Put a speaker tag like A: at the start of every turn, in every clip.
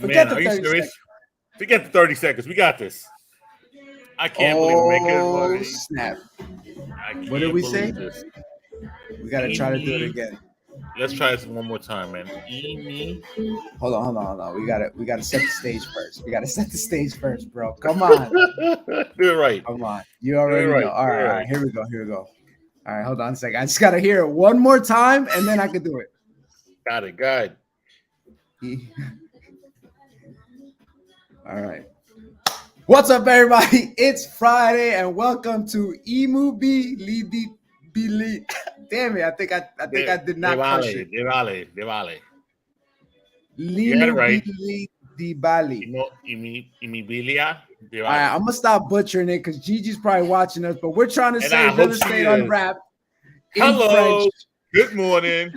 A: Forget
B: Man,
A: the
B: are you
A: 30
B: serious?
A: seconds.
B: Forget the 30 seconds. We got this. I can't believe we're making
A: Oh,
B: money.
A: snap.
B: I
A: What did
B: can't
A: we say?
B: believe this.
A: We got to try to do it
B: Amy,
A: again.
B: let's try this one more time, man. Amy.
A: Hold on. We gotta set the stage first. We gotta set the stage first, bro. Come on.
B: Do it right.
A: Come on. You
B: Do it
A: already know.
B: right.
A: All
B: Do it
A: right, all right.
B: right.
A: Here we go. All right, hold on a second. I just gotta hear it one more time and then I can do it.
B: Got it. Good.
A: All right. What's up, everybody? It's Friday, and welcome to Emu B Lidi Bili. Damn it! I think I did
B: De
A: not crush
B: vale.
A: it.
B: De vale. De vale. You had it
A: Limu
B: right.
A: Bili Di Bali.
B: Imibilia. De
A: All right,
B: vale.
A: I'm gonna stop butchering it because Gigi's probably watching us, but we're trying to
B: And
A: say
B: I
A: Real
B: hope she
A: Estate
B: is.
A: Unwrapped in French.
B: Hello. Good morning.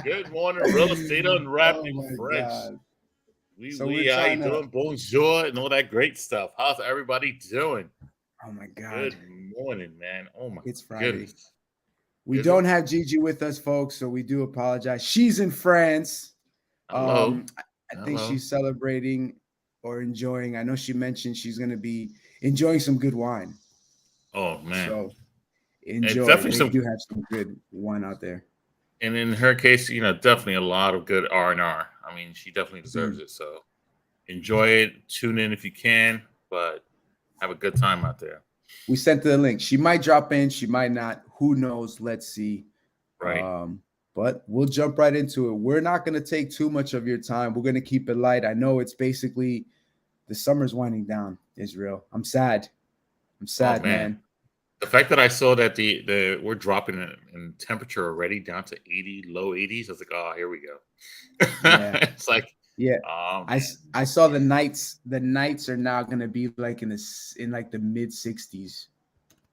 B: Good morning. Real estate unwrapped
A: Oh
B: in
A: my
B: French.
A: god! So we're
B: We how you
A: trying to.
B: doing? Bonjour and all that great stuff. How's everybody doing?
A: Oh my god!
B: Good morning, man. Oh my
A: It's Friday.
B: goodness.
A: We
B: Is it?
A: don't have Gigi with us, folks, so we do apologize. She's in France.
B: Hello.
A: I think
B: Hello.
A: she's celebrating or enjoying. I know she mentioned she's going to be enjoying some good wine.
B: Oh man.
A: So
B: It's
A: enjoy.
B: definitely
A: They
B: some
A: do have some good wine out there.
B: and in her case, definitely a lot of good R&R. I mean, she definitely deserves
A: Mhm.
B: it. So enjoy it. Tune in if you can, but have a good time out there.
A: We sent the link. She might drop in. She might not. Who knows? Let's see.
B: Right.
A: But we'll jump right into it. We're not going to take too much of your time. We're going to keep it light. I know it's basically the summer's winding down, Israel. I'm sad. I'm
B: Oh
A: sad,
B: man.
A: man.
B: The fact that I saw that the we're dropping in temperature already down to 80, low 80s, I was like, oh, here we go.
A: Yeah.
B: It's like,
A: Yeah.
B: oh
A: I,
B: man,
A: I saw the nights. The nights are now going to be like in like the mid 60s.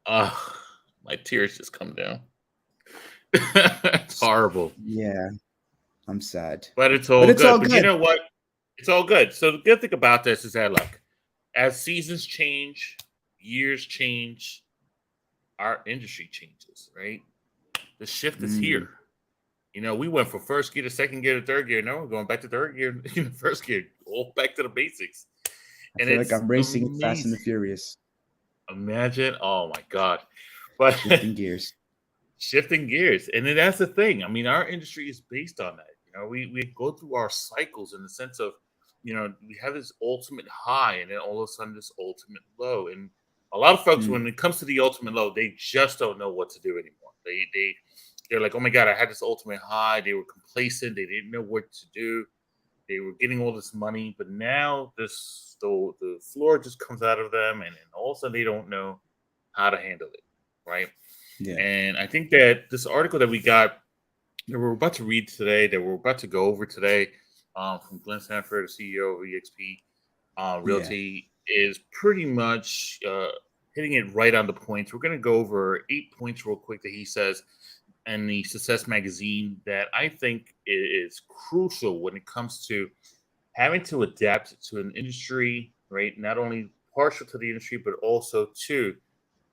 B: oh, my tears just come down. It's horrible,
A: Yeah, I'm sad.
B: but it's
A: But
B: all
A: it's all
B: good. But you
A: good.
B: know what? It's all good. So the good thing about this is that, like, as seasons change, years change, our industry changes. Right? The shift is
A: Mm.
B: here. We went from first gear to second gear to third gear. Now we're going back to third gear, first gear, all back to the basics.
A: I
B: And
A: feel like
B: it's
A: I'm racing in Fast and the
B: amazing.
A: Furious,
B: Imagine, oh my God. But
A: shifting gears.
B: shifting gears. And then that's the thing. I mean, our industry is based on that. We go through our cycles in the sense of, we have this ultimate high and then all of a sudden this ultimate low. And a lot of folks,
A: Mm.
B: when it comes to the ultimate low, they just don't know what to do anymore. They're like, oh my God, I had this ultimate high. They were complacent. They didn't know what to do. They were getting all this money, but now the floor just comes out of them, and all of a sudden they don't know how to handle it, right?
A: Yeah.
B: And I think that this article that we got that we're about to read today, that we're about to go over today, from Glenn Sanford, the CEO of EXP
A: Yeah.
B: Realty, is pretty much hitting it right on the points. We're going to go over 8 points real quick that he says in the Success magazine that I think is crucial when it comes to having to adapt to an industry, right? Not only partial to the industry, but also to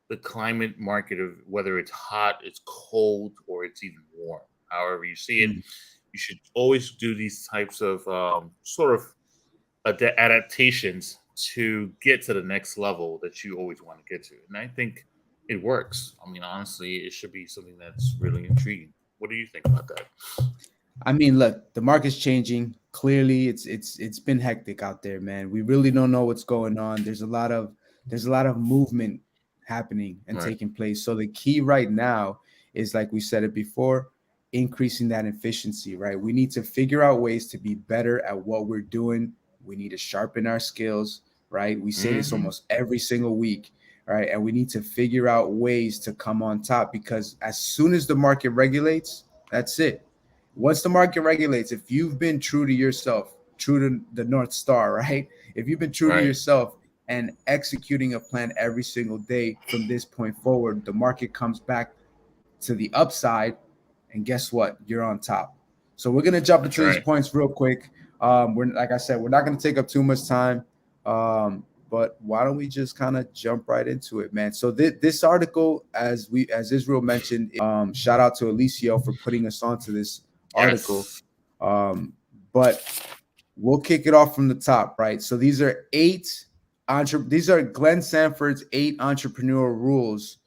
B: the climate market of whether it's hot, it's cold, or it's even warm. However you see it,
A: Mm.
B: you should always do these types of sort of adaptations to get to the next level that you always want to get to. And I think it works. I mean, honestly, it should be something that's really intriguing. What do you think about that?
A: I mean, look, the market's changing. Clearly, it's been hectic out there, man. We really don't know what's going on. There's a lot of movement happening and
B: Right.
A: taking place. So the key right now is, like we said it before, increasing that efficiency, right? We need to figure out ways to be better at what we're doing. We need to sharpen our skills, right? We say this
B: Hmm.
A: almost every single week, right? And we need to figure out ways to come on top because as soon as the market regulates, that's it. Once the market regulates, if you've been true to yourself, true to the North Star, right? If you've been true to
B: Right.
A: yourself and executing a plan every single day from this point forward, the market comes back to the upside, and guess what? You're on top. So we're gonna jump
B: That's
A: into these
B: right.
A: points real quick. We're like I said, we're not gonna take up too much time. But why don't we just kind of jump right into it, man? So this article, as Israel mentioned, shout out to Alicio for putting us onto this article.
B: Yes.
A: Um, but We'll kick it off from the top, right? So these are these are Glenn Sanford's 8 entrepreneurial rules,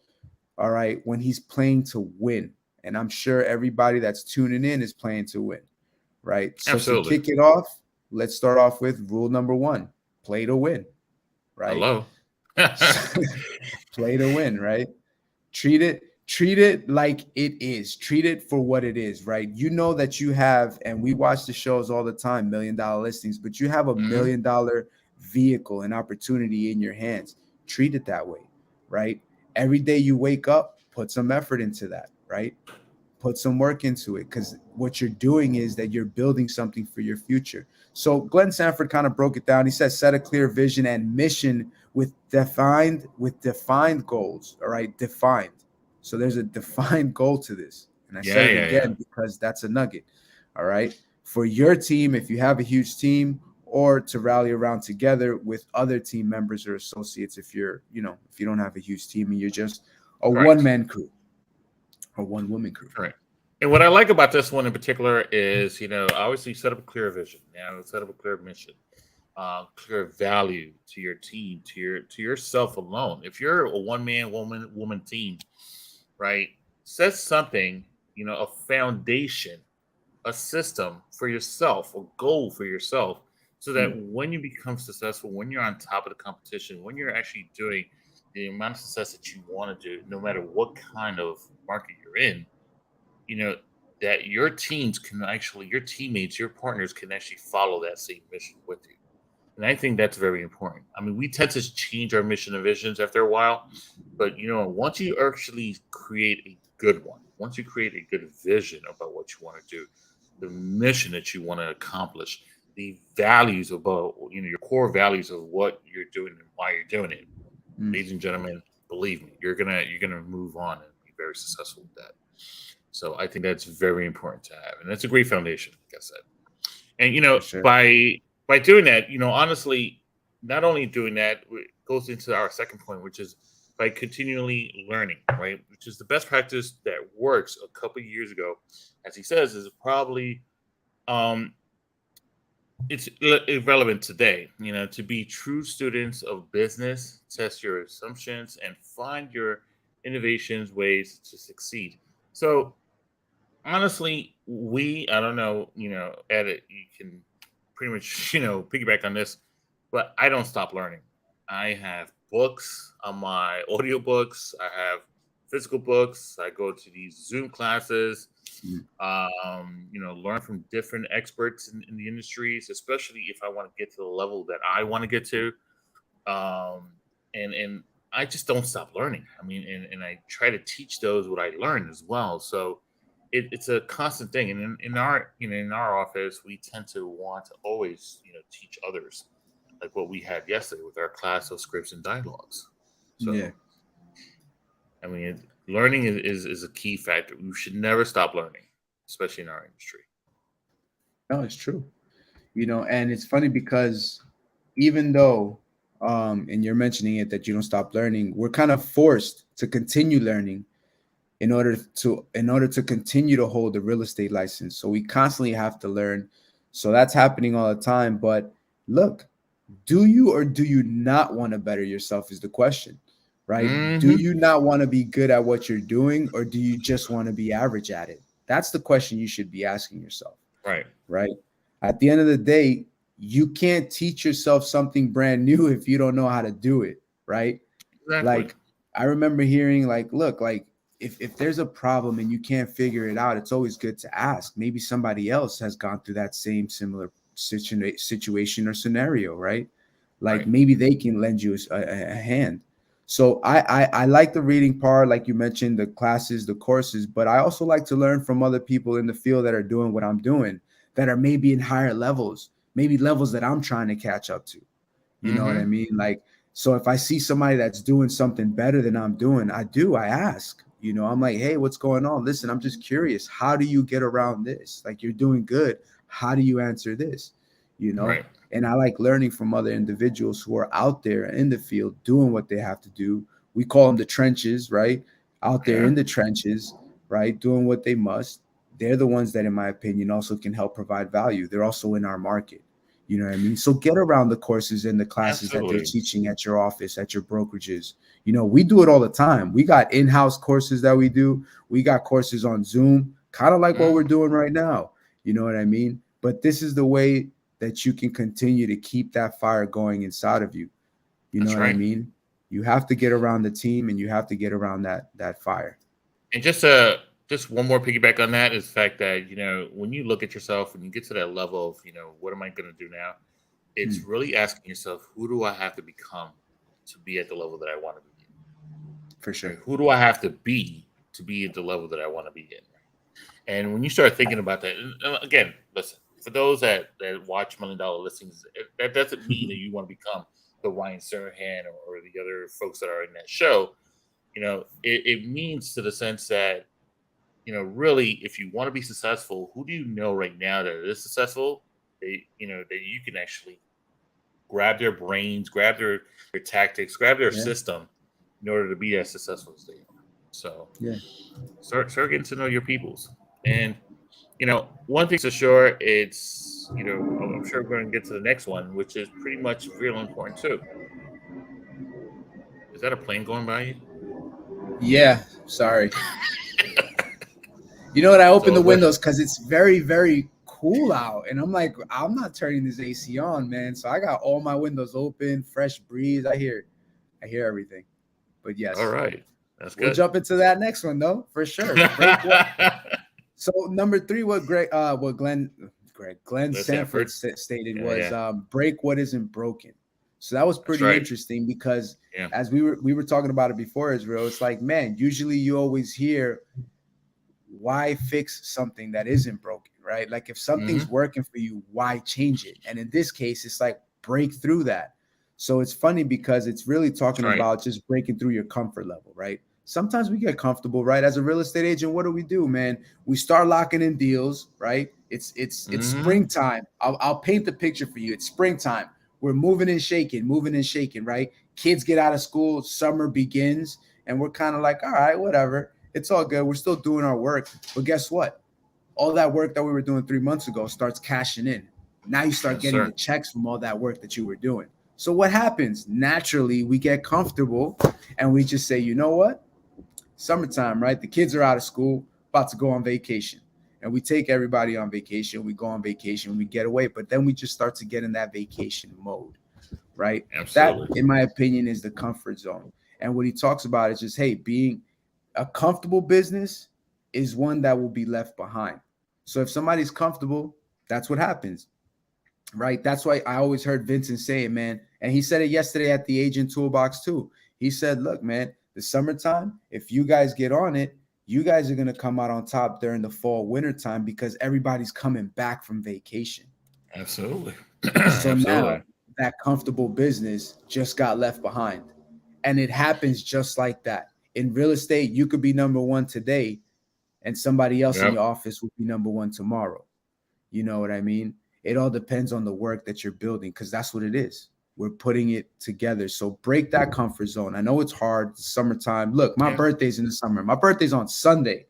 A: all right, when he's playing to win. And I'm sure everybody that's tuning in is playing to win, right? So to
B: Absolutely.
A: kick it off, let's start off with rule number 1, play to win, right?
B: Hello.
A: Play to win, right? Treat it like it is. Treat it for what it is, right? You know that you have, and we watch the shows all the time, $1 million listings, but you have a $1 million vehicle and opportunity in your hands. Treat it that way, right? Every day you wake up, put some effort into that, right? Put some work into it, because what you're doing is that you're building something for your future. So Glenn Sanford kind of broke it down. He says, set a clear vision and mission with defined goals. All right, defined. So there's a defined goal to this. And I said it again because that's a nugget. All right. For your team, if you have a huge team, or to rally around together with other team members or associates, if you're, if you don't have a huge team and you're just a one-man crew or one-woman crew.
B: Right. And what I like about this one in particular is, obviously set up a clear vision, set up a clear mission, clear value to your team, to yourself alone. If you're a one-man, woman team, right, set something, a foundation, a system for yourself, a goal for yourself, so that when you become successful, when you're on top of the competition, when you're actually doing the amount of success that you want to do, no matter what kind of market you're in, that your teammates, your partners can actually follow that same mission with you. And I think that's very important. I mean, we tend to change our mission and visions after a while, but once you actually create a good one, once you create a good vision about what you want to do, the mission that you want to accomplish, the values about, your core values of what you're doing and why you're doing it, ladies and gentlemen, believe me, you're gonna move on and be very successful with that. So I think that's very important to have, and that's a great foundation, like I said. And
A: Sure.
B: by doing that, honestly, not only doing that goes into our second point, which is by continually learning, right? Which is the best practice that works a couple of years ago, as he says, is probably it's irrelevant today. To be true students of business, test your assumptions, and find your innovations, ways to succeed. So honestly, I don't know, edit, you can pretty much, piggyback on this, but I don't stop learning. I have books on my audiobooks. I have physical books. I go to these Zoom classes, learn from different experts in the industries, especially if I want to get to the level that I want to get to. And I just don't stop learning. I mean, and I try to teach those what I learned as well. So it's a constant thing. And in our office, we tend to want to always, teach others, like what we had yesterday with our class of scripts and dialogues. So,
A: Yeah.
B: I mean, learning is a key factor. We should never stop learning, especially in our industry.
A: No, it's true. And it's funny because even though, and you're mentioning it, that you don't stop learning, we're kind of forced to continue learning in order to continue to hold the real estate license. So we constantly have to learn. So that's happening all the time. But look, do you or do you not want to better yourself is the question, right? Do you not want to be good at what you're doing, or do you just want to be average at it? That's the question you should be asking yourself. Right. At the end of the day, you can't teach yourself something brand new if you don't know how to do it. Right.
B: Exactly.
A: Like, I remember hearing, look, if there's a problem and you can't figure it out, it's always good to ask. Maybe somebody else has gone through that same similar situation or scenario, right? Maybe they can lend you a hand. So I like the reading part, like you mentioned, the classes, the courses, but I also like to learn from other people in the field that are doing what I'm doing, that are maybe in higher levels, maybe levels that I'm trying to catch up to. You know what I mean? So if I see somebody that's doing something better than I'm doing, I ask. I'm like, hey, what's going on? Listen, I'm just curious. How do you get around this? Like, you're doing good. How do you answer this?
B: Right.
A: And I like learning from other individuals who are out there in the field doing what they have to do. We call them the trenches, right? Out there in the trenches, right? Doing what they must. They're the ones that, in my opinion, also can help provide value. They're also in our market. You know what I mean? So get around the courses and the classes that they're
B: Absolutely.
A: teaching at your office, at your brokerages. You know, we do it all the time. We got in-house courses that we do. We got courses on Zoom, kind of like what
B: Mhm.
A: we're doing right now. You know what I mean? But this is the way that you can continue to keep that fire going inside of you. You know
B: That's
A: what I
B: right.
A: mean? You have to get around the team and you have to get around that fire.
B: And just one more piggyback on that is the fact that, when you look at yourself and you get to that level of, what am I going to do now? It's
A: Hmm,
B: really asking yourself, who do I have to become to be at the level that I want to be
A: for
B: in? Right?
A: sure.
B: Who do I have to be at the level that I want to be in? And when you start thinking about that, and again, listen, for those that watch $1 Million Listings, that doesn't mean that you want to become the Ryan Serhan or the other folks that are in that show. It means to the sense that, really, if you want to be successful, who do you know right now that is successful? That you can actually grab their brains, grab their tactics, grab their
A: Yeah.
B: system in order to be as successful as they are. So
A: Yeah.
B: start getting to know your peoples. And one thing's for sure, it's I'm sure we're going to get to the next one, which is pretty much real important too. Is that a plane going by you?
A: Yeah. Sorry. You know what? I
B: It's
A: opened
B: all
A: the
B: good.
A: windows because it's very, very cool out. And I'm like, I'm not turning this AC on, man. So I got all my windows open, fresh breeze. I hear everything. But
B: All
A: yes,
B: right, that's
A: we'll
B: good.
A: jump into that next one though, for sure. Break what? So number three, Glenn
B: That's
A: Sanford
B: Sanford.
A: stated
B: Yeah,
A: was
B: yeah,
A: break what isn't broken. So that was
B: that's
A: pretty
B: right.
A: interesting because
B: Yeah.
A: as we were talking about it before, Israel, it's like, man, usually you always hear why fix something that isn't broken, right? Like if something's
B: Hmm.
A: working for you, why change it? And in this case, it's like break through that. So it's funny because it's really
B: That's
A: talking
B: right.
A: about just breaking through your comfort level, right? Sometimes we get comfortable, right? As a real estate agent, what do, man? We start locking in deals, right? It's
B: Hmm.
A: springtime. I'll paint the picture for you. It's springtime. We're moving and shaking, right? Kids get out of school, summer begins, and we're kind of like, all right, whatever. It's all good. We're still doing our work. But guess what? All that work that we were doing 3 months ago starts cashing in. Now you start
B: Yes,
A: getting the
B: sir.
A: checks from all that work that you were doing. So what happens? Naturally, we get comfortable and we just say, you know what? Summertime, right? The kids are out of school, about to go on vacation. And we take everybody on vacation. We go on vacation, we get away, but then we just start to get in that vacation mode, right? That,
B: Absolutely.
A: in my opinion, is the comfort zone. And what he talks about is just, hey, being a comfortable business is one that will be left behind. So if somebody's comfortable, that's what happens, right? That's why I always heard Vincent say it, man. And he said it yesterday at the Agent Toolbox too. He said, look, man, the summertime, if you guys get on it, you guys are going to come out on top during the fall, winter time because everybody's coming back from vacation.
B: Absolutely.
A: So now
B: Absolutely.
A: that comfortable business just got left behind. And it happens just like that. In real estate, you could be number one today and somebody else in
B: Yep.
A: your office will be number one tomorrow. You know what I mean? It all depends on the work that you're building because that's what it is. We're putting it together. So break that comfort zone. I know it's hard. It's summertime. Look, my
B: Yeah.
A: birthday's in the summer. My birthday's on Sunday.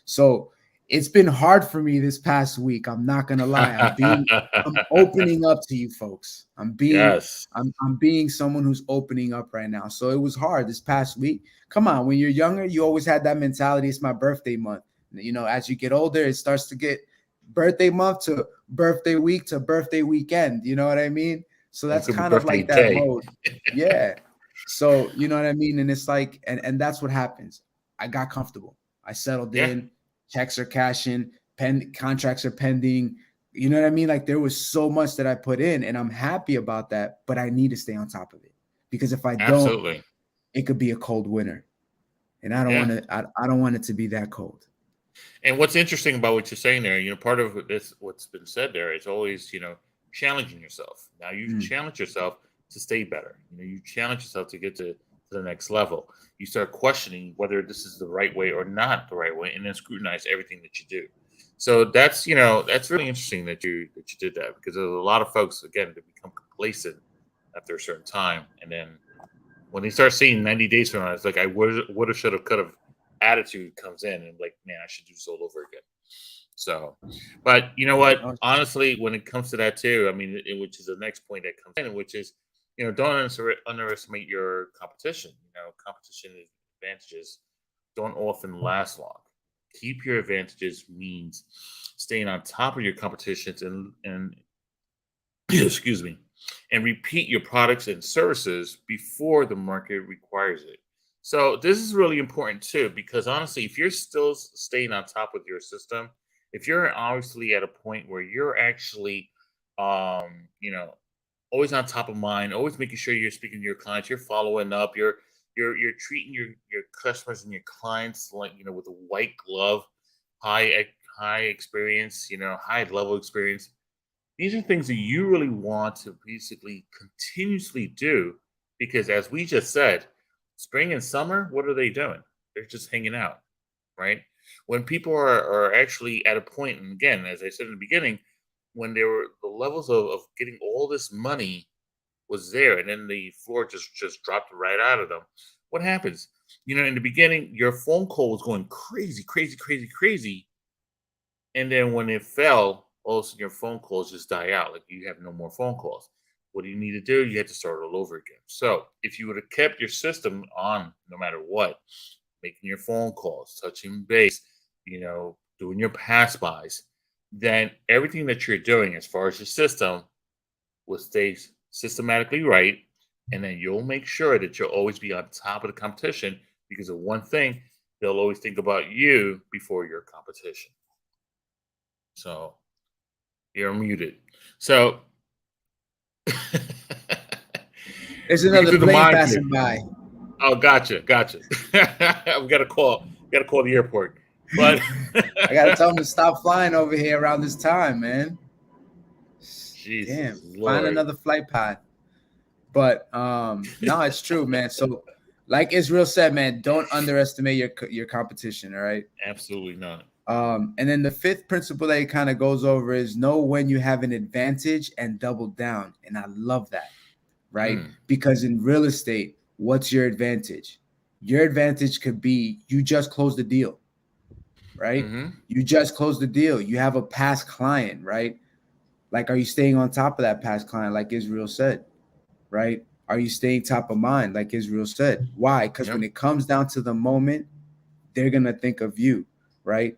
A: So it's been hard for me this past week. I'm not gonna lie. I'm opening up to you folks.
B: Yes.
A: I'm being someone who's opening up right now. So it was hard this past week. Come on, when you're younger, you always had that mentality. It's my birthday month. You know, as you get older, it starts to get birthday month to birthday week to birthday weekend. You know what I mean? So
B: It
A: that's
B: could be
A: kind of
B: birthday
A: like that
B: day.
A: mode. Yeah. So you know what I mean? And it's like, and that's what happens. I got comfortable. I settled
B: Yeah.
A: in, checks are cashing, contracts are pending. You know what I mean? Like there was so much that I put in, and I'm happy about that, but I need to stay on top of it because if I don't,
B: Absolutely.
A: it could be a cold winter. And I don't
B: Yeah.
A: want to, I don't want it to be that cold.
B: And what's interesting about what you're saying there, part of this, what's been said there, is always, challenging yourself. Now you
A: Mm,
B: challenge yourself to stay better. You challenge yourself to get to the next level. You start questioning whether this is the right way or not the right way, and then scrutinize everything that you do. So that's really interesting that you did that, because there's a lot of folks, again, that become complacent after a certain time, and then when they start seeing 90 days from now, it's like I would have, should have, could have attitude comes in, and like, man, I should do this all over again. So, but you know what?
A: Oh,
B: Honestly, when it comes to that too, I mean, which is the next point that comes in, which is, don't underestimate your competition. Competition advantages don't often last long. Keep your advantages means staying on top of your competitions and excuse me, and repeat your products and services before the market requires it. So this is really important too, because honestly, if you're still staying on top with your system, if you're obviously at a point where you're actually, um, you know, always on top of mind, always making sure you're speaking to your clients, you're following up, you're treating your customers and your clients like with a white glove, high experience, high level experience. These are things that you really want to basically continuously do because, as we just said, spring and summer, what are they doing? They're just hanging out, right? When people are actually at a point, and again, as I said in the beginning, when there were the levels of getting all this money was there, and then the floor just dropped right out of them. What happens? In the beginning, your phone call was going crazy, crazy, crazy, crazy, and then when it fell, all of a sudden your phone calls just die out. Like you have no more phone calls. What do you need to do? You have to start all over again. So if you would have kept your system on no matter what, making your phone calls, touching base, doing your pass bys, then everything that you're doing as far as your system will stay systematically right. And then you'll make sure that you'll always be on top of the competition because of one thing, they'll always think about you before your competition. So you're muted. So
A: there's
B: we can
A: another
B: do the
A: plane
B: mind flip.
A: passing by.
B: Oh, gotcha. We got to call. Got to call the airport. But
A: I gotta tell them to stop flying over here around this time, man.
B: Jesus
A: Damn, find
B: Lord.
A: another flight pod. But no, it's true, man. So, like Israel said, man, don't underestimate your competition. All right.
B: Absolutely not.
A: And then the fifth principle that it kind of goes over is know when you have an advantage and double down. And I love that, right? Because in real estate, what's your advantage? Your advantage could be you just closed the deal, right? You just closed the deal. You have a past client, right? Like, are you staying on top of that past client, like Israel said, right? Are you staying top of mind, like Israel said? Why? Because when it comes down to the moment, they're gonna think of you, right?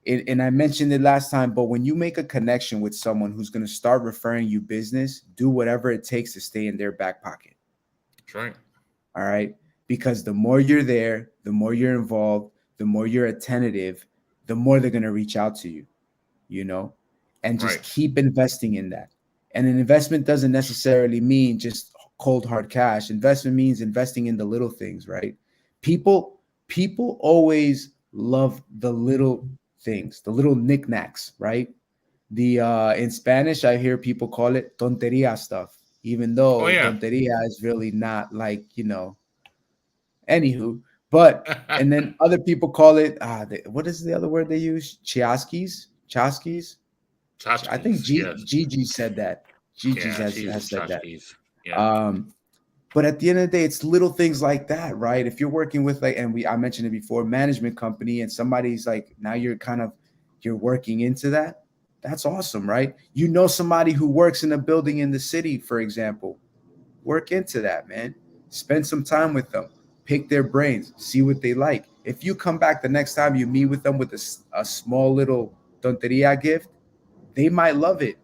A: And I mentioned it last time, but when you make a connection with someone who's going to start referring you business, do whatever it takes to stay in their back pocket.
B: That's right.
A: All right. Because the more you're there, the more you're involved, the more you're attentive, the more they're going to reach out to you, and just keep investing in that. And an investment doesn't necessarily mean just cold hard cash. Investment means investing in the little things, right? People always love the little things, the little knickknacks, right? The in Spanish, I hear people call it tonteria stuff, even though tonteria is really not like, anywho. But and then other people call it what is the other word they use? Chaskis. I think
B: Yes.
A: Gigi said that. Gigi
B: Yeah,
A: has
B: cheese
A: said that.
B: tchotchkes. Yeah.
A: But at the end of the day, it's little things like that, right? If you're working with I mentioned it before, management company, and somebody's like, now you're working into that. That's awesome, right? Somebody who works in a building in the city, for example, work into that, man. Spend some time with them, pick their brains, see what they like. If you come back the next time you meet with them with a small little tonteria gift, they might love it.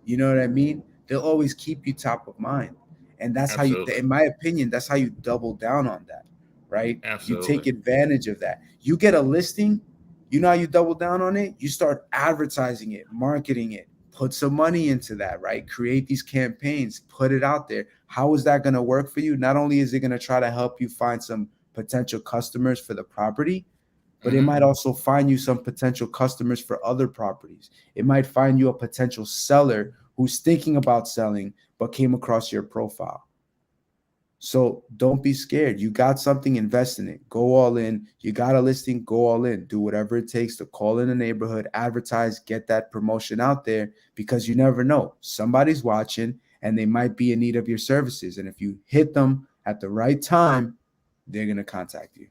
A: You know what I mean? They'll always keep you top of mind. And that's how in my opinion, that's how you double down on that, right? You take advantage of that. You get a listing, how you double down on it? You start advertising it, marketing it, put some money into that, right? Create these campaigns, put it out there. How is that going to work for you? Not only is it going to try to help you find some potential customers for the property, but it might also find you some potential customers for other properties. It might find you a potential seller who's thinking about selling, but came across your profile. So don't be scared. You got something, invest in it. Go all in. You got a listing, go all in. Do whatever it takes to call in the neighborhood, advertise, get that promotion out there, because you never know. Somebody's watching and they might be in need of your services. And if you hit them at the right time, they're going to contact you.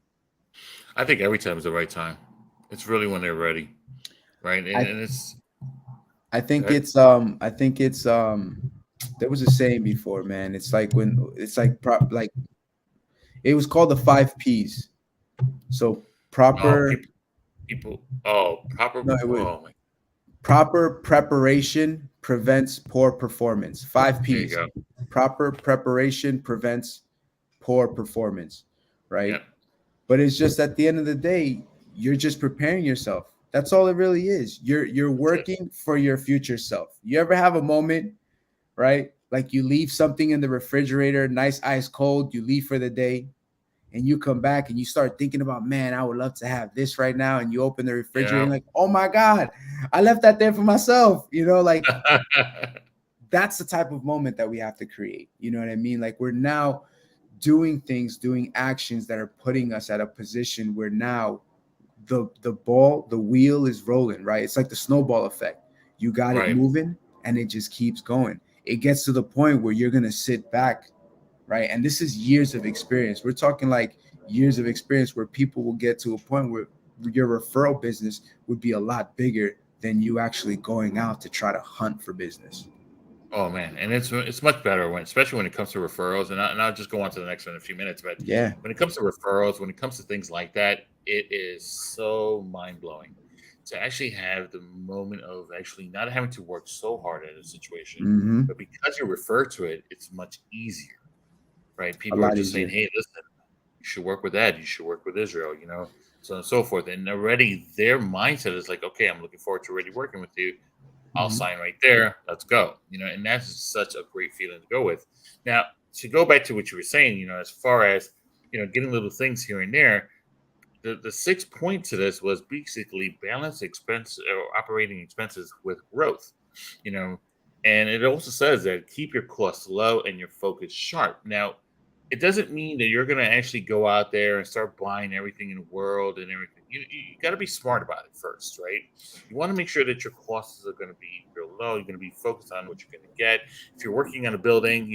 B: I think every time is the right time. It's really when they're ready. right?
A: I
B: And it's
A: I think
B: good.
A: it's there was a saying before, man. It's like when it's like it was called the 5 P's. So
B: Oh,
A: proper
B: people. Oh, proper.
A: no, it was
B: Oh, my,
A: proper preparation prevents poor performance. Five
B: there you
A: P's.
B: go.
A: Proper preparation prevents poor performance, right?
B: Yep.
A: But it's just at the end of the day, you're just preparing yourself. That's all it really is. You're
B: That's it.
A: working for your future self. You ever have a moment, right? Like you leave something in the refrigerator, nice ice cold, you leave for the day, and you come back and you start thinking about, man, I would love to have this right now. And you open the refrigerator
B: Yeah.
A: and like, oh my God, I left that there for myself. Like that's the type of moment that we have to create. You know what I mean? Like we're now doing things, doing actions that are putting us at a position where now the wheel is rolling, right? It's like the snowball effect. You got it
B: Right.
A: moving and it just keeps going. It gets to the point where you're going to sit back, right? And this is years of experience. We're talking like years of experience where people will get to a point where your referral business would be a lot bigger than you actually going out to try to hunt for business.
B: Oh man, and it's much better when, especially when it comes to referrals. And I'll just go on to the next one in a few minutes. But
A: Yeah.
B: when it comes to referrals, when it comes to things like that, it is so mind blowing to actually have the moment of actually not having to work so hard at a situation,
A: Mm-hmm.
B: but because you refer to it, it's much easier, right?
A: A
B: People are
A: lot
B: just saying,
A: easier.
B: "Hey, listen, you should work with Ed. You should work with Israel." So on and so forth. And already their mindset is like, "Okay, I'm looking forward to already working with you. I'll
A: Mm-hmm.
B: sign right there. Let's go." And that's such a great feeling to go with. Now, to go back to what you were saying, as far as getting little things here and there, the 6 point to this was basically balance expense or operating expenses with growth. You know, and it also says that keep your costs low and your focus sharp. Now, it doesn't mean that you're going to actually go out there and start buying everything in the world and everything. You got to be smart about it first, right? You want to make sure that your costs are going to be real low. You're going to be focused on what you're going to get. If you're working on a building,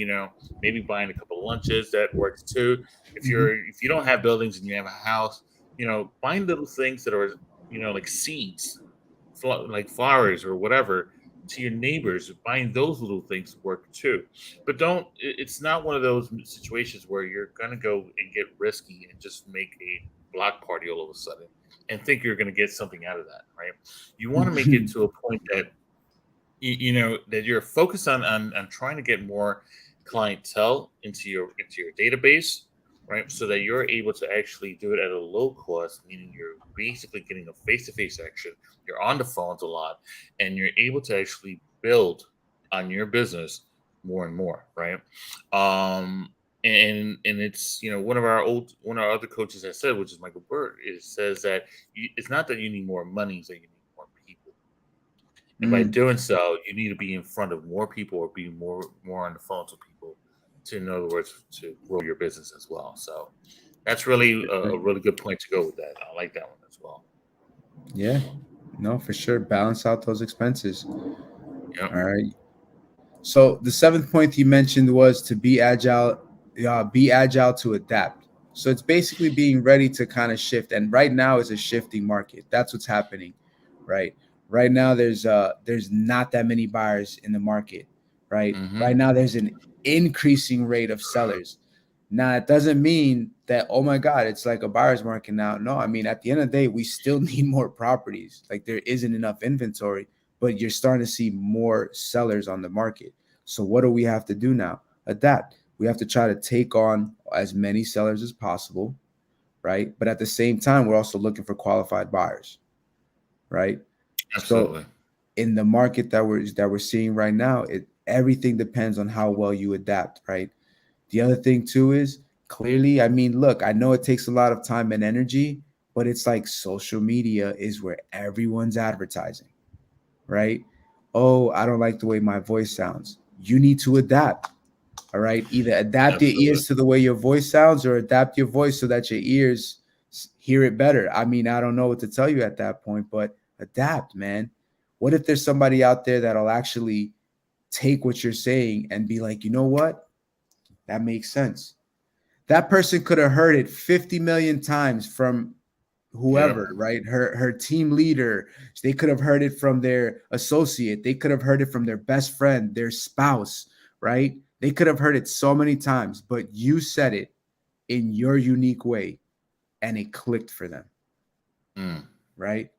B: maybe buying a couple of lunches, that works too.
A: Mm-hmm.
B: If you don't have buildings and you have a house, buying little things that are, like seeds, like flowers or whatever, to your neighbors. Buying those little things work too. But don't, it's not one of those situations where you're going to go and get risky and just make a block party all of a sudden and think you're going to get something out of that, right? You want to make it to a point that that you're focused on trying to get more clientele into your database, right? So that you're able to actually do it at a low cost, meaning you're basically getting a face-to-face action. You're on the phones a lot, and you're able to actually build on your business more and more, right? And it's one of our other coaches has said, which is Michael Bird, is says that it's not that you need more money, it's that you need more people. And by
A: Mm.
B: doing so, you need to be in front of more people or be more on the phone to people to, in other words, to grow your business as well. So that's really a really good point to go with that. I like that one as well.
A: Yeah, no, for sure. Balance out those expenses.
B: Yep.
A: All right. So the seventh point you mentioned was to be agile to adapt. So it's basically being ready to kind of shift. And right now is a shifting market. That's what's happening, right? Right now there's not that many buyers in the market, right?
B: Hmm.
A: Right now there's an increasing rate of sellers. Now it doesn't mean that, oh my God, it's like a buyer's market now. No, I mean at the end of the day, we still need more properties. Like there isn't enough inventory, but you're starting to see more sellers on the market. So what do we have to do now? Adapt. We have to try to take on as many sellers as possible, right? But at the same time, we're also looking for qualified buyers, right? So
B: Absolutely.
A: in the market that we're seeing right now, everything depends on how well you adapt, right? The other thing too is clearly, I mean, look, I know it takes a lot of time and energy, but it's like social media is where everyone's advertising, right? Oh, I don't like the way my voice sounds. You need to adapt. All right. Either adapt your
B: Absolutely.
A: ears to the way your voice sounds or adapt your voice so that your ears hear it better. I mean, I don't know what to tell you at that point, but adapt, man. What if there's somebody out there that'll actually take what you're saying and be like, you know what? That makes sense. That person could have heard it 50 million times from
B: Yeah.
A: whoever, right? Her team leader. They could have heard it from their associate. They could have heard it from their best friend, their spouse, right? They could have heard it so many times, but you said it in your unique way and it clicked for them,
B: Mm.
A: right?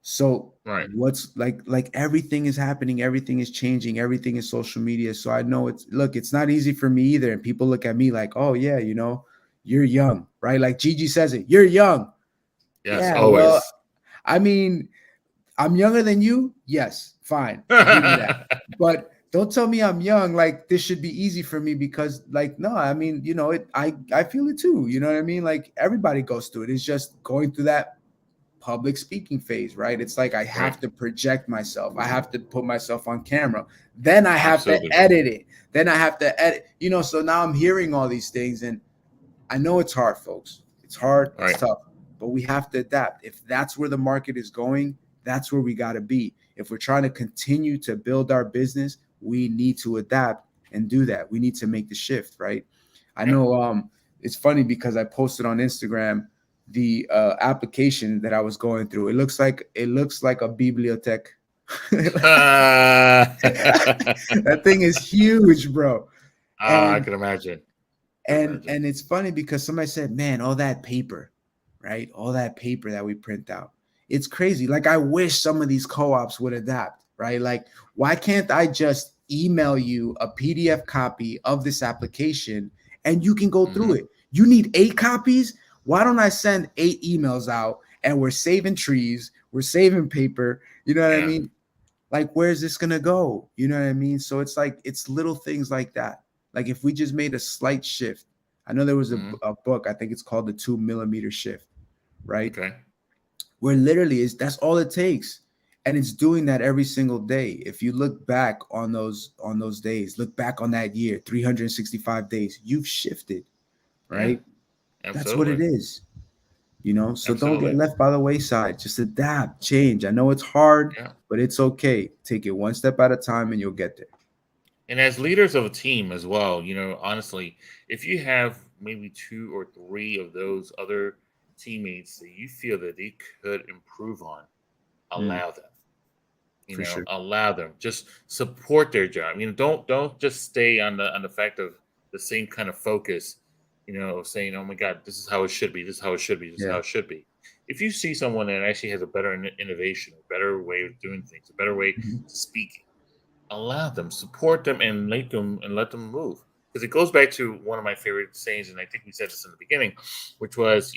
A: So
B: Right.
A: what's like everything is happening, everything is changing, everything is social media. So I know it's not easy for me either. And people look at me like, oh yeah, you're young, right? Like Gigi says it, you're young.
B: Yes.
A: Yeah, well,
B: Always.
A: I mean, I'm younger than you. Yes, fine. I'll give you that. But don't tell me I'm young. Like this should be easy for me because, like, no, I mean, I feel it too. You know what I mean? Like everybody goes through it. It's just going through that public speaking phase, right? It's like I
B: Right.
A: have to project myself. I have to put myself on camera. Then I have to
B: Absolutely.
A: edit it. Then I have to edit. So now I'm hearing all these things, and I know it's hard, folks. It's hard, it's
B: Right.
A: tough, but we have to adapt. If that's where the market is going, that's where we got to be. If we're trying to continue to build our business, we need to adapt and do that. We need to make the shift, right? I
B: Yeah.
A: know it's funny because I posted on Instagram the application that I was going through. It looks like a bibliotech. That thing is huge, bro.
B: I
A: And
B: can imagine. I can
A: and
B: imagine.
A: and it's funny because somebody said, "Man, all that paper, right? All that paper that we print out. It's crazy. Like I wish some of these co-ops would adapt, right? Like why can't I just email you a PDF copy of this application and you can go through
B: Hmm.
A: it? You need 8 copies? Why don't I send 8 emails out and we're saving trees, we're saving paper, you know what I
B: Yeah.
A: mean? Like where's this gonna go, you know what I mean? So it's like it's little things like that. Like if we just made a slight shift. I know there was a,
B: Hmm.
A: a book, I think it's called the 2 millimeter shift, right?
B: Okay.
A: Where literally is that's all it takes, and it's doing that every single day. If you look back on those days, look back on that year, 365 days, you've shifted,
B: Yeah.
A: right? That's what it
B: Absolutely.
A: is. So don't get
B: Absolutely.
A: left by the wayside. Just adapt, change. I know it's hard,
B: Yeah.
A: but it's okay. Take it one step at a time and you'll get there.
B: And as leaders of a team as well, honestly, if you have maybe two or three of those other teammates that you feel that they could improve on,
A: Mm,
B: allow them.
A: for sure.
B: Allow them. Just support their job. Don't just stay on the fact of the same kind of focus. Saying, "Oh my God, this is how it should be. This is how it should be. This is how
A: Yeah.
B: it should be." If you see someone that actually has a better innovation, a better way of doing things, a better way
A: Mhm.
B: to speak, allow them, support them, and let them move. Because it goes back to one of my favorite sayings, and I think we said this in the beginning, which was,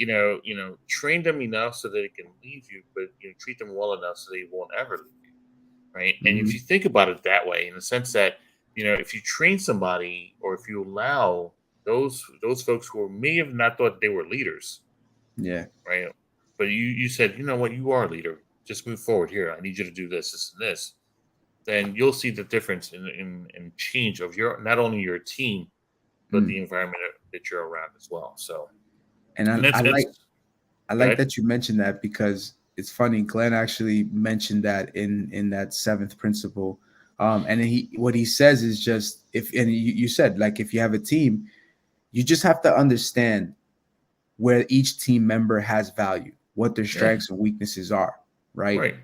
B: train them enough so that they can leave you, but treat them well enough so they won't ever leave you, right? And if you
A: Mhm.
B: think about it that way, in the sense that if you train somebody, or if you allow those folks who may have not thought they were leaders,
A: Yeah.
B: right? But you said, you know what, you are a leader. Just move forward here. I need you to do this, this, and this. Then you'll see the difference in change of your not only your team but the
A: Mm.
B: environment that you're around as well. So,
A: And
B: and
A: I like
B: it's
A: I like
B: good.
A: that you mentioned that because it's funny. Glenn actually mentioned that in that seventh principle. And what he says is just if and you said like if you have a team, you just have to understand where each team member has value, what their
B: Yeah,
A: strengths and weaknesses are, right?
B: right.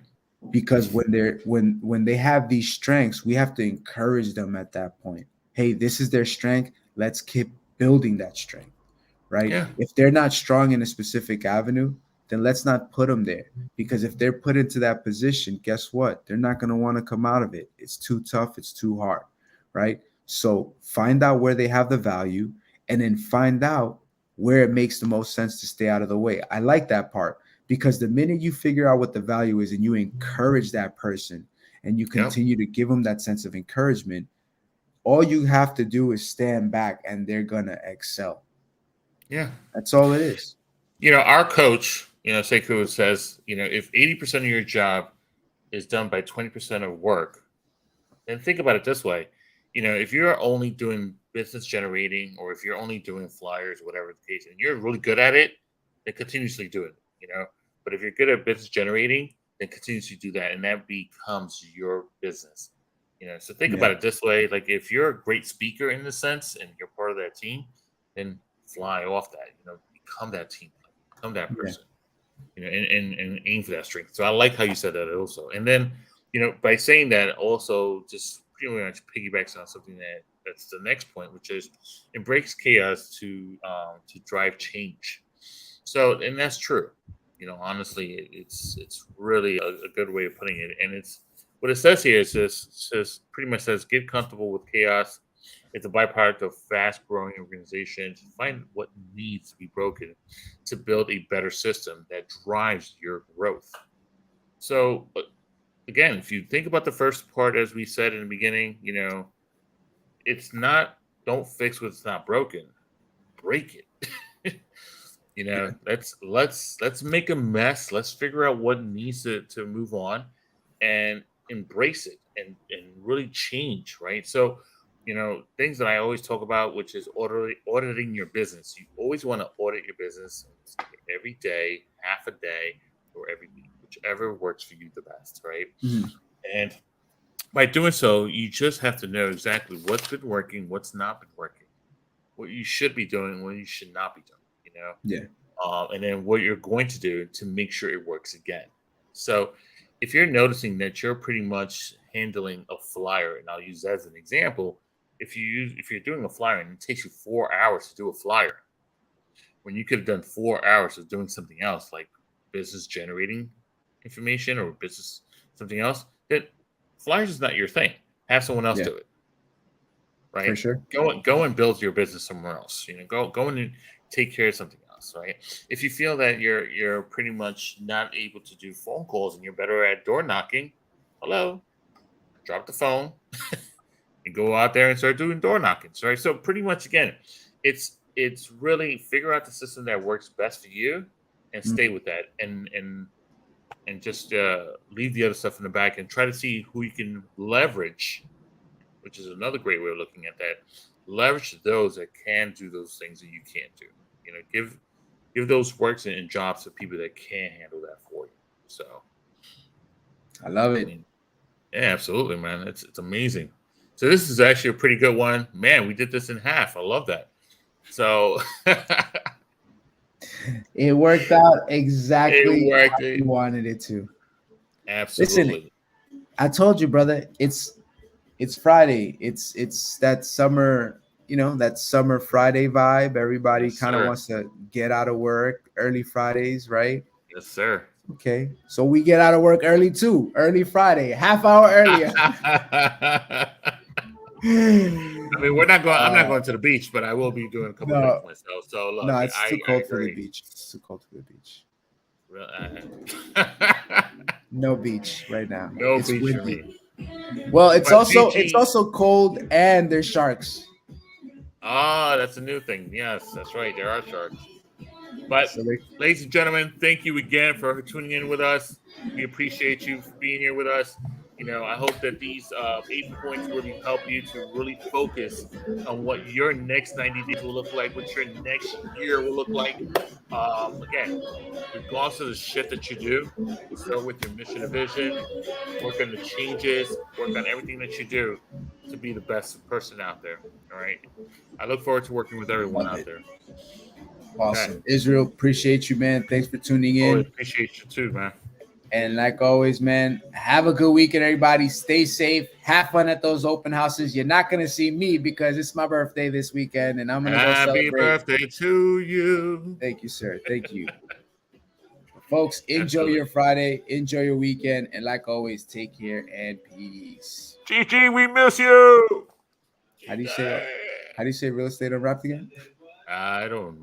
A: Because when they have these strengths, we have to encourage them at that point. Hey, this is their strength. Let's keep building that strength, right?
B: Yeah,
A: If they're not strong in a specific avenue, then let's not put them there. Because if they're put into that position, guess what? They're not going to want to come out of it. It's too tough. It's too hard, right? So find out where they have the value and then find out where it makes the most sense to stay out of the way. I like that part because the minute you figure out what the value is and you encourage that person and you
B: yep,
A: continue to give them that sense of encouragement, all you have to do is stand back and they're going to excel.
B: yeah.
A: That's all it is.
B: Our coach, Sekou says, if 80% of your job is done by 20% of work, then think about it this way. If you're only doing business generating, or if you're only doing flyers, whatever the case, and you're really good at it, then continuously do it. But if you're good at business generating, then continuously do that, and that becomes your business. So think
A: Yeah.
B: about it this way: like if you're a great speaker in the sense, and you're part of that team, then fly off that. Become that team, become that
A: Yeah.
B: person. and aim for that strength. So I like how you said that also. And then, by saying that, also just pretty much piggybacks on something that's the next point, which is embrace chaos to drive change. So, and that's true. Honestly, it's really a good way of putting it. And it's what it says here is says pretty much says get comfortable with chaos. It's a byproduct of fast growing organizations. Find what needs to be broken to build a better system that drives your growth. So, again, if you think about the first part, as we said in the beginning, it's not, don't fix what's not broken, break it.
A: Yeah.
B: Let's make a mess. Let's figure out what needs to move on and embrace it and really change, right? So, things that I always talk about, which is auditing your business. You always want to audit your business every day, half a day, or every week, whichever works for you the best, right?
A: Mhm.
B: And by doing so, you just have to know exactly what's been working, what's not been working, what you should be doing, what you should not be doing,
A: Yeah.
B: and then what you're going to do to make sure it works again. So if you're noticing that you're pretty much handling a flyer, and I'll use that as an example, if you're doing a flyer and it takes you 4 hours to do a flyer, when you could have done 4 hours of doing something else, like business generating information or business something else, then flyers is not your thing. Have someone else
A: Yeah.
B: do it,
A: For
B: right?
A: sure.
B: Go and build your business somewhere else. Go and take care of something else, right? If you feel that you're pretty much not able to do phone calls and you're better at door knocking, hello, drop the phone and go out there and start doing door knockings, right? So pretty much again, it's really figure out the system that works best for you and
A: Mhm.
B: stay with that and just leave the other stuff in the back and try to see who you can leverage, which is another great way of looking at that. Leverage those that can do those things that you can't do. Give those works and jobs to people that can handle that for you. So,
A: I love
B: I
A: it.
B: mean, yeah, absolutely, man. It's amazing. So this is actually a pretty good one, man. We did this in half. I love that. So
A: It worked out
B: it
A: exactly
B: worked.
A: how you wanted it to. Listen,
B: Absolutely.
A: I told you, brother, it's Friday. It's that summer, that summer Friday vibe. Everybody
B: Yes,
A: kind of
B: sir.
A: wants to get out of work early Fridays, right?
B: Yes, sir.
A: Okay. So we get out of work early too. Early Friday, half hour earlier.
B: I mean, we're not going. I'm not going to the beach, but I will be doing a couple of things
A: No,
B: myself. So look,
A: no, it's too
B: I
A: cold for the
B: agree.
A: beach. It's too cold for the beach.
B: Real-
A: No beach right now.
B: no
A: It's
B: beach for
A: windy.
B: me.
A: Well, it's
B: But
A: also it's
B: PG,
A: also cold and there's sharks.
B: that's a new thing. Yes, that's right. There are sharks. But,
A: So they
B: ladies and gentlemen, thank you again for tuning in with us. We appreciate you for being here with us. I hope that these 8 points really help you to really focus on what your next 90 days will look like, what your next year will look like. Again, regardless of the shit that you do, start with your mission and vision, work on the changes, work on everything that you do to be the best person out there. All right. I look forward to working with everyone
A: love
B: out
A: it.
B: there. Okay.
A: Awesome. Israel, appreciate you, man. Thanks for tuning
B: Always
A: in.
B: appreciate you too, man.
A: And like always, man, have a good weekend, everybody. Stay safe. Have fun at those open houses. You're not going to see me because it's my birthday this weekend and I'm going to go
B: Happy
A: celebrate.
B: birthday to you.
A: Thank you, sir. Thank you. Folks, enjoy
B: Absolutely.
A: your Friday. Enjoy your weekend. And like always, take care and peace.
B: GG, we miss you.
A: How do you say real estate unwrapped again?
B: I don't